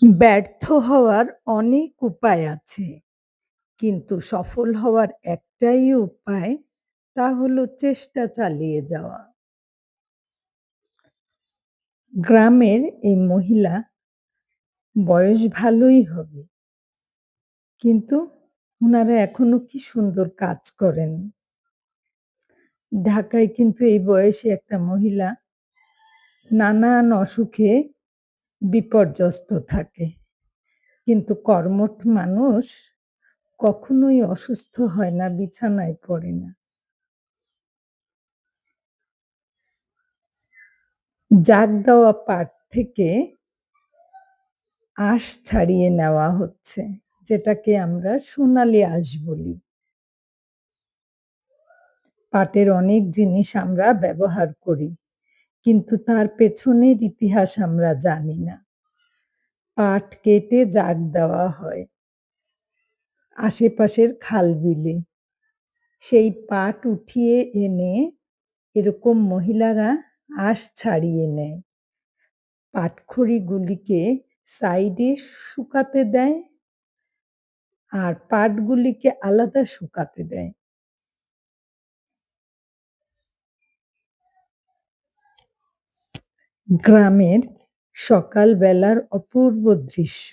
ব্যর্থ হওয়ার অনেক উপায় আছে। কিন্তু সফল হওয়ার একটাই উপায়, তা হলো চেষ্টা চালিয়ে যাওয়া। গ্রামের এই মহিলা বয়স ভালোই হবে। কিন্তু উনারা এখনো কি সুন্দর কাজ করেন। ঢাকায় কিন্তু এই বয়সী একটা মহিলা নানান অসুখে বিপর্যস্ত থাকে। কিন্তু কর্মঠ মানুষ কখনোই অসুস্থ হয় না, বিছানায় পড়ে না। জাগ দেওয়া পাট থেকে আঁশ ছাড়িয়ে নেওয়া হচ্ছে, যেটাকে আমরা সোনালী আঁশ বলি। পাটের অনেক জিনিস আমরা ব্যবহার করি, কিন্তু তার পেছনের ইতিহাস আমরা জানি না। পাট কেটে জাগ দেওয়া হয় আশেপাশের খাল-বিলে। সেই পাট উঠিয়ে এনে এরকম মহিলারা আঁশ ছাড়িয়ে নেয়। পাটখড়িগুলিকে সাইডে শুকাতে দেয় আর পাটগুলিকে আলাদা শুকাতে দেয়। গ্রামের সকাল বেলার অপূর্ব দৃশ্য।